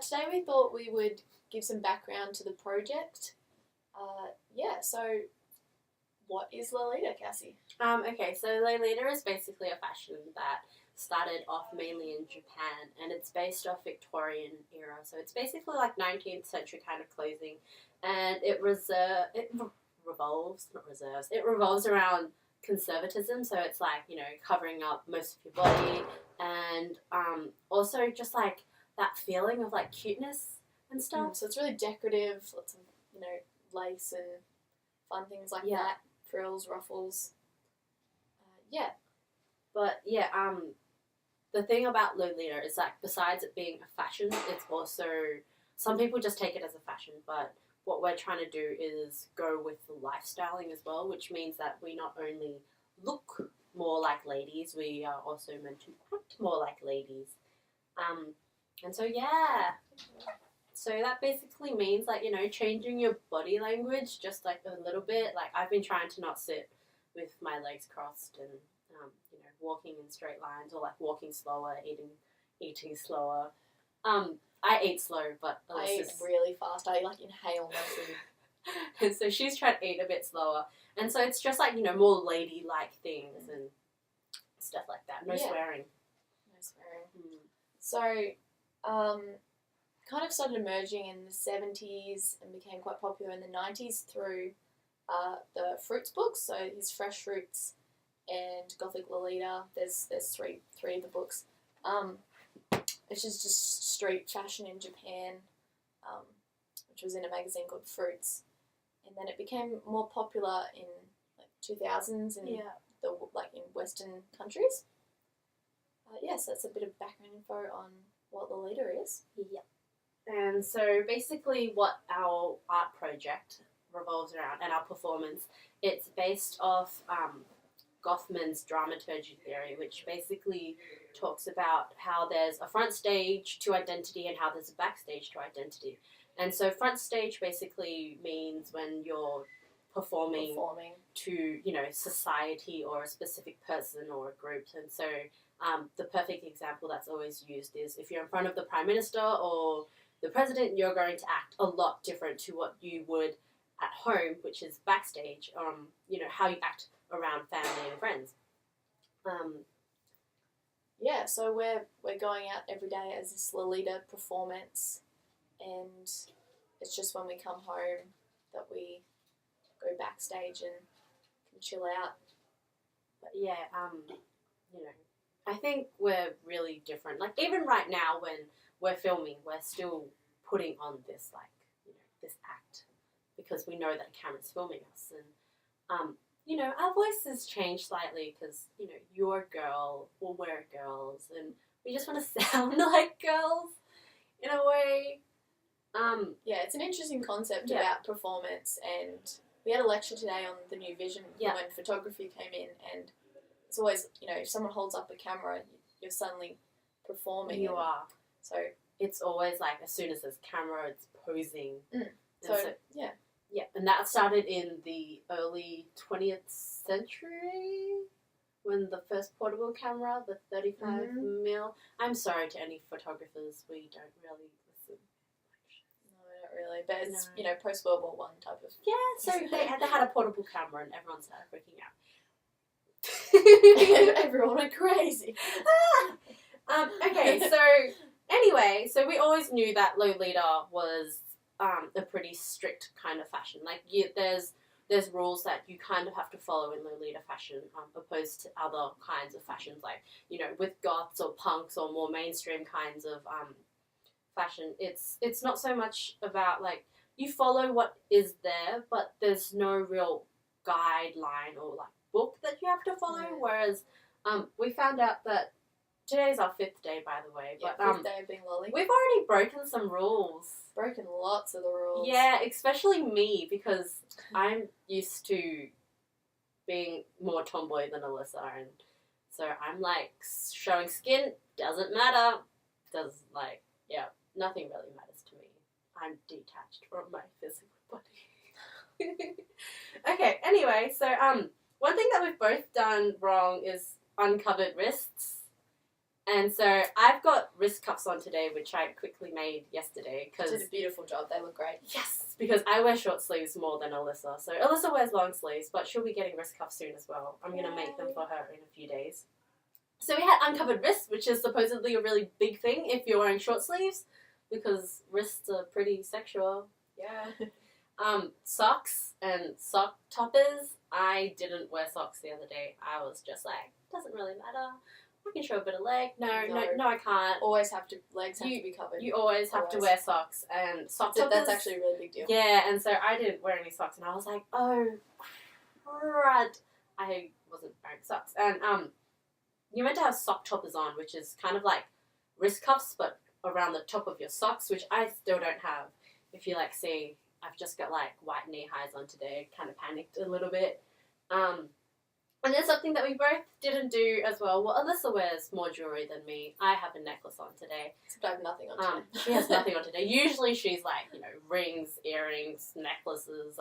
today we thought we would give some background to the project. So what is Lolita, Cassie? Okay, so Lolita is basically a fashion that started off mainly in Japan, and it's based off Victorian era. So it's basically like 19th century kind of clothing, and it revolves around conservatism. So it's like, you know, covering up most of your body, and also just like that feeling of like cuteness and stuff. So it's really decorative, lots of, you know, lace and fun things like that, frills, ruffles. The thing about Lolita is like, besides it being a fashion, it's also, some people just take it as a fashion, but what we're trying to do is go with the lifestyling as well, which means that we not only look more like ladies, we are also meant to act more like ladies. So that basically means, like, you know, changing your body language just like a little bit. Like, I've been trying to not sit with my legs crossed and you know, walking in straight lines, or like walking slower, eating slower. I eat slow, but I eat really fast. I like inhale my food. And so she's trying to eat a bit slower, and so it's just like, you know, more lady-like things and stuff like that. No swearing. No swearing. So, kind of started emerging in the 70s and became quite popular in the 90s through the Fruits books. So his Fresh Fruits and Gothic Lolita. There's three of the books. Which is just street fashion in Japan, which was in a magazine called Fruits, and then it became more popular in like 2000s in in Western countries. So that's a bit of background info on what Lolita is. Yeah. And so basically what our art project revolves around, and our performance, it's based off Goffman's dramaturgy theory, which basically talks about how there's a front stage to identity and how there's a backstage to identity. And so front stage basically means when you're performing to, you know, society or a specific person or a group. And so the perfect example that's always used is if you're in front of the Prime Minister or the President, you're going to act a lot different to what you would at home, which is backstage, you know, how you act around family and friends. So we're going out every day as this Lolita performance, and it's just when we come home that we go backstage and can chill out. But you know, I think we're really different. Like, even right now when we're filming, we're still putting on this, like, you know, this act, because we know that a camera's filming us. And you know, our voices change slightly because, you know, you're a girl, well, we're girls, and we just want to sound like girls in a way. It's an interesting concept about performance, and we had a lecture today on the new vision when photography came in, and it's always, you know, if someone holds up a camera, you're suddenly performing. You are. So it's always like, as soon as there's camera, it's posing. Yeah, and that started in the early 20th century when the first portable camera, the 35mm. I'm sorry to any photographers, we don't really listen. No, not really, but it's, you know, post World War I type of. Yeah, so they had a portable camera and everyone started freaking out. Everyone went crazy. Okay, so anyway, so we always knew that Lolita was a pretty strict kind of fashion. Like, there's rules that you kind of have to follow in Lolita fashion, opposed to other kinds of fashions, like, you know, with goths or punks or more mainstream kinds of fashion. It's not so much about, like, you follow what is there, but there's no real guideline or like book that you have to follow. Whereas we found out that today's our 5th day, by the way. But 5th day of being Lolly. We've already broken some rules. Broken lots of the rules. Yeah, especially me, because I'm used to being more tomboy than Alyssa, and so I'm like, showing skin doesn't matter. Nothing really matters to me. I'm detached from my physical body. Okay, anyway, so one thing that we've both done wrong is uncovered wrists. And so I've got wrist cuffs on today, which I quickly made yesterday. You did a beautiful job. They look great. Yes, because I wear short sleeves more than Alyssa. So Alyssa wears long sleeves, but she'll be getting wrist cuffs soon as well. I'm going to make them for her in a few days. So we had uncovered wrists, which is supposedly a really big thing if you're wearing short sleeves, because wrists are pretty sexual. Yeah. Socks and sock toppers. I didn't wear socks the other day. I was just like, doesn't really matter. I can show a bit of leg. No, I can't. Legs have to be covered. You always have to wear socks, and sock toppers. That's actually a really big deal. Yeah, and so I didn't wear any socks, and I was like, oh, crud. I wasn't wearing socks. And you're meant to have sock toppers on, which is kind of like wrist cuffs, but around the top of your socks, which I still don't have. If you like see, I've just got like white knee highs on today. Kind of panicked a little bit. And there's something that we both didn't do as well. Well, Alyssa wears more jewellery than me. I have a necklace on today. Except I have nothing on today. She has nothing on today. Usually she's like, rings, earrings, necklaces.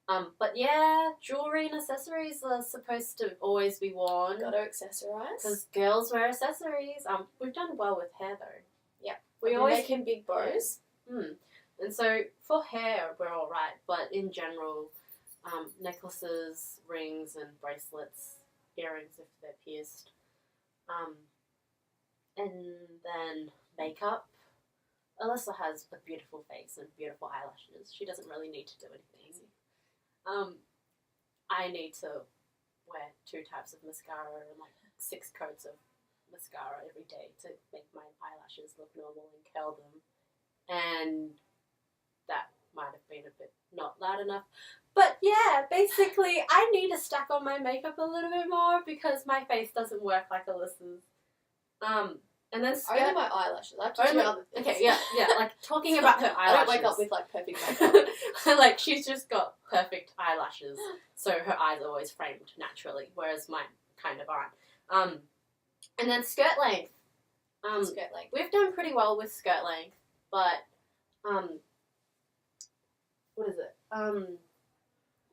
But yeah, jewellery and accessories are supposed to always be worn. Got to accessorise. Because girls wear accessories. We've done well with hair though. Yeah. We always making big bows. And so for hair, we're all right. But in general, necklaces, rings, and bracelets, earrings if they're pierced, and then makeup. Alyssa has a beautiful face and beautiful eyelashes. She doesn't really need to do anything. I need to wear 2 types of mascara and like 6 coats of mascara every day to make my eyelashes look normal and curl them. And that might have been a bit not loud enough. But yeah, basically, I need to stack on my makeup a little bit more because my face doesn't work like Alyssa's. And then only my eyelashes. I have to do other things. Okay, yeah, like talking about her eyelashes. I don't wake up with like perfect makeup. Like she's just got perfect eyelashes, so her eyes are always framed naturally, whereas mine kind of aren't. And then skirt length. Skirt length. We've done pretty well with skirt length, but what is it?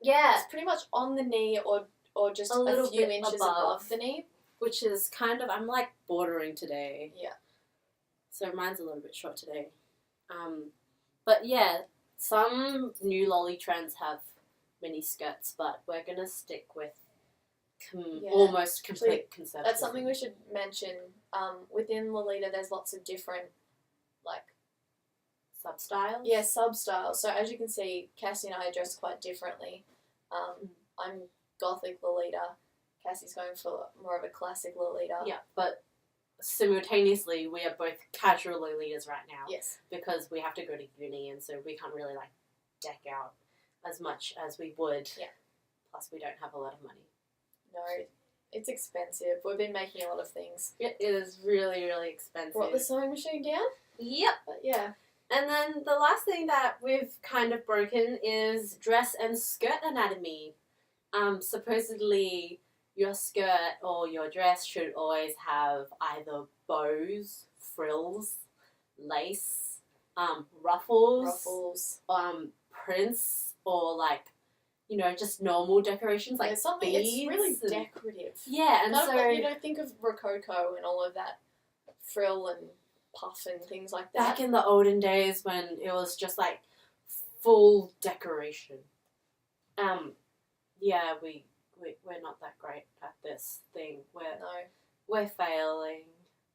Yeah, it's pretty much on the knee or just a few inches above the knee. Which is kind of, I'm like bordering today. Yeah. So mine's a little bit short today. But yeah, some new lolly trends have mini skirts, but we're going to stick with almost complete conservatism. That's something we should mention. Within Lolita, there's lots of different, like, sub-styles? Yeah, sub-styles. So as you can see, Cassie and I are dressed quite differently. I'm gothic Lolita. Cassie's going for more of a classic Lolita. Yeah, but simultaneously, we are both casual Lolitas right now. Yes. Because we have to go to uni, and so we can't really, like, deck out as much as we would. Yeah. Plus, we don't have a lot of money. No, it's expensive. We've been making a lot of things. It is really, really expensive. Brought the sewing machine down? Yep. But yeah. And then the last thing that we've kind of broken is dress and skirt anatomy. Supposedly, your skirt or your dress should always have either bows, frills, lace, ruffles, prints, or like, just normal decorations like something. beads. It's really decorative. Yeah, and so think of Rococo and all of that frill and puff and things like that. Back in the olden days when it was just like full decoration. Yeah, we're not that great at this thing. We're failing.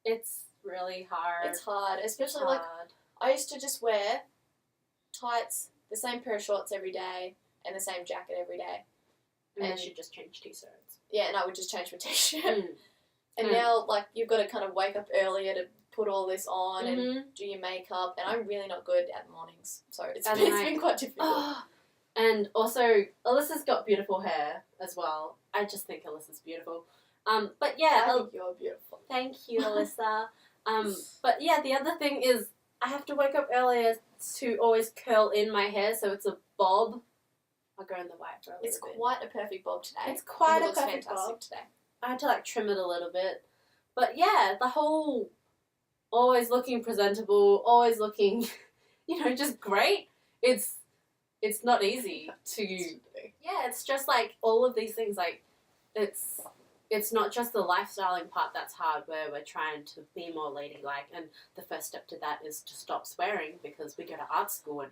It's really hard. It's hard, especially like I used to just wear tights, the same pair of shorts every day, and the same jacket every day. And then she'd just change t-shirts. Yeah, and I would just change my t-shirt. And now, like, you've got to kind of wake up earlier to put all this on and do your makeup, and I'm really not good at mornings, so it's been quite difficult. And also, Alyssa's got beautiful hair as well. I just think Alyssa's beautiful. But yeah, I think you're beautiful. Thank you, Alyssa. But yeah, the other thing is I have to wake up earlier to always curl in my hair, so it's a bob. I'll go in the white for a little bit. It's quite a perfect bob today. It's quite a looks perfect fantastic bob today. I had to like trim it a little bit. But yeah, the whole always looking presentable, always looking, just great. It's not easy to... Yeah, it's just like all of these things, like, it's it's not just the lifestyling part that's hard, where we're trying to be more ladylike, and the first step to that is to stop swearing, because we go to art school and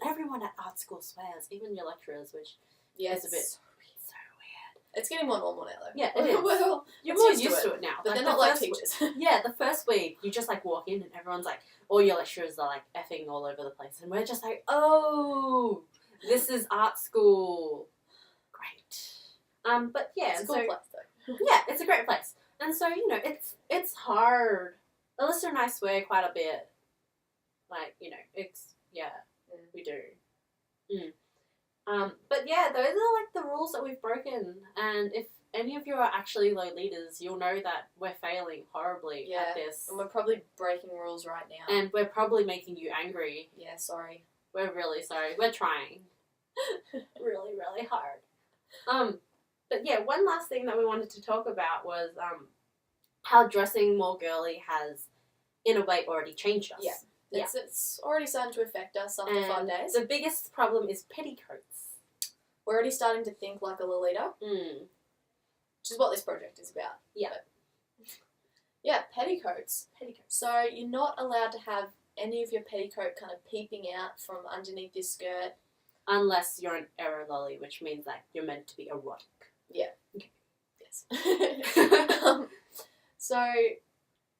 everyone at art school swears, even your lecturers, which is a bit so weird. It's getting more normal now, though. Yeah, it is. Well, you're more used to it now. But they're not like teachers. Yeah, the first week, you just, like, walk in and everyone's like, all your lecturers are, like, effing all over the place. And we're just like, oh, this is art school. Great. But, yeah. It's a cool place, though. Yeah, it's a great place. And so, you know, it's hard. Alyssa and I swear quite a bit. Like, you know, we do. But yeah, those are like the rules that we've broken. And if any of you are actually Lolitas, you'll know that we're failing horribly at this. And we're probably breaking rules right now. And we're probably making you angry. Yeah, sorry. We're really sorry. We're trying. Really, really hard. But yeah, one last thing that we wanted to talk about was how dressing more girly has, in a way, already changed us. Yeah. It's already starting to affect us after 5 days. The biggest problem is petticoats. We're already starting to think like a Lolita. Which is what this project is about. Yeah. Yeah, petticoats. So you're not allowed to have any of your petticoat kind of peeping out from underneath your skirt. Unless you're an era lolly, which means that you're meant to be erotic. Yeah. Okay. Yes. So,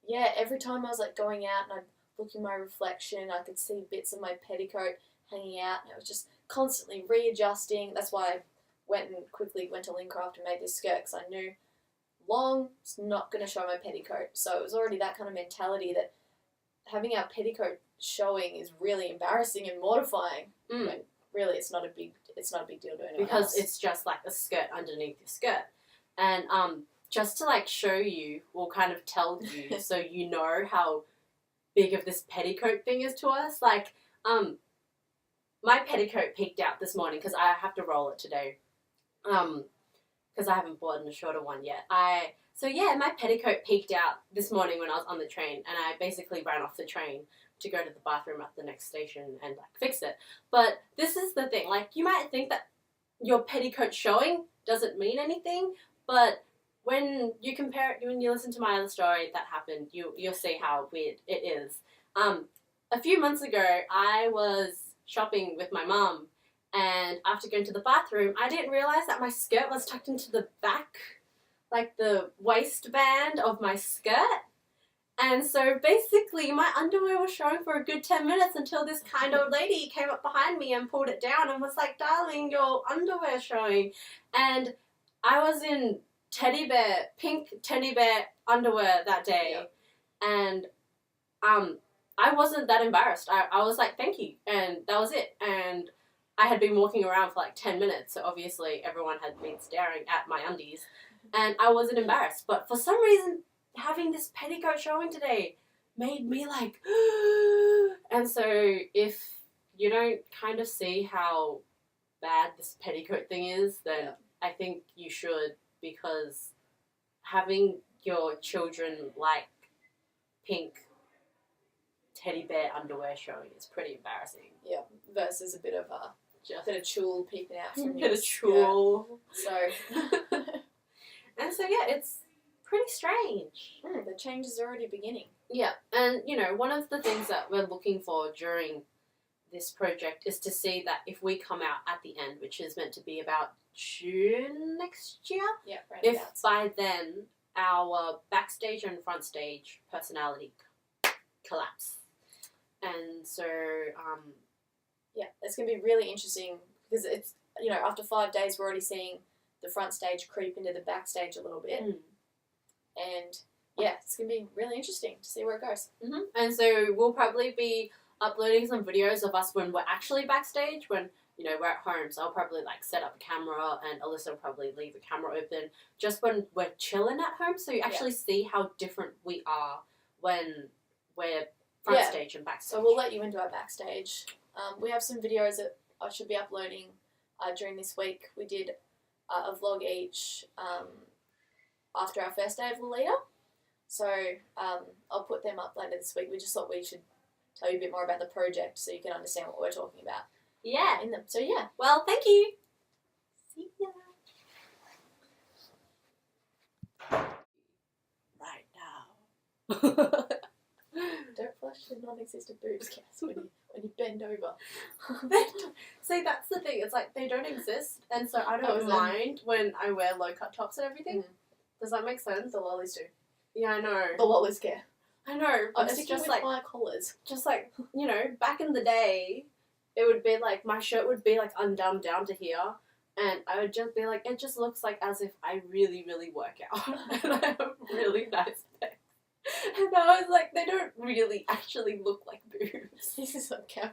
yeah, every time I was like going out and I'd look in my reflection, I could see bits of my petticoat hanging out, and I was just constantly readjusting. That's why I quickly went to Lincraft and made this skirt, because I knew long, it's not going to show my petticoat. So it was already that kind of mentality that having our petticoat showing is really embarrassing and mortifying. When really, it's not a big deal to anyone because else. it's just like a skirt underneath your skirt, and just to like show you, or kind of tell you, so you know how big of this petticoat thing is to us. Like, my petticoat peeked out this morning because I have to roll it today, because I haven't bought a shorter one yet. So yeah, my petticoat peeked out this morning when I was on the train, and I basically ran off the train to go to the bathroom at the next station and like fix it. But this is the thing, like, you might think that your petticoat showing doesn't mean anything, but when you compare it, when you listen to my other story that happened, you'll see how weird it is. A few months ago, I was shopping with my mum, and after going to the bathroom, I didn't realise that my skirt was tucked into the back, like the waistband of my skirt. And so basically my underwear was showing for a good 10 minutes until this kind old lady came up behind me and pulled it down and was like, "Darling, your underwear's showing." And I was in pink teddy bear underwear that day. And I wasn't that embarrassed. I was like, "Thank you." And that was it. And I had been walking around for like 10 minutes, so obviously everyone had been staring at my undies. And I wasn't embarrassed. But for some reason, having this petticoat showing today made me like, and so if you don't kind of see how bad this petticoat thing is, then I think you should, because having your children like pink teddy bear underwear showing is pretty embarrassing. Yeah, versus a bit of tulle peeping out from your tulle. So, and so yeah, it's pretty strange. The change is already beginning. Yeah, and you know, one of the things that we're looking for during this project is to see that if we come out at the end, which is meant to be about June next year, if by then our backstage and front stage personality collapse. And so, it's going to be really interesting, because it's, you know, after 5 days we're already seeing the front stage creep into the backstage a little bit. And yeah, it's going to be really interesting to see where it goes. And so we'll probably be uploading some videos of us when we're actually backstage, when, you know, we're at home. So I'll probably like set up a camera, and Alyssa will probably leave the camera open just when we're chilling at home, so you actually see how different we are when we're front stage and backstage. So we'll let you into our backstage. We have some videos that I should be uploading during this week. We did a vlog each after our first day of Lolita. So I'll put them up later this week. We just thought we should tell you a bit more about the project so you can understand what we're talking about. Yeah. In them. So yeah. Well, thank you. See ya. Don't flush the non-existent boobs, Cass, when you bend over. See, that's the thing. It's like they don't exist, and so I don't Oh, mind when I wear low cut tops and everything. Does that make sense? The lollies do. Yeah, I know. The lollies care. I know, but I'm it's sticking just with like high collars. you know, back in the day, it would be like my shirt would be like undone down to here, and I would just be like, it just looks like as if I really, really work out, and I have really nice pecs. And I was like, they don't really actually look like boobs. This is on camera.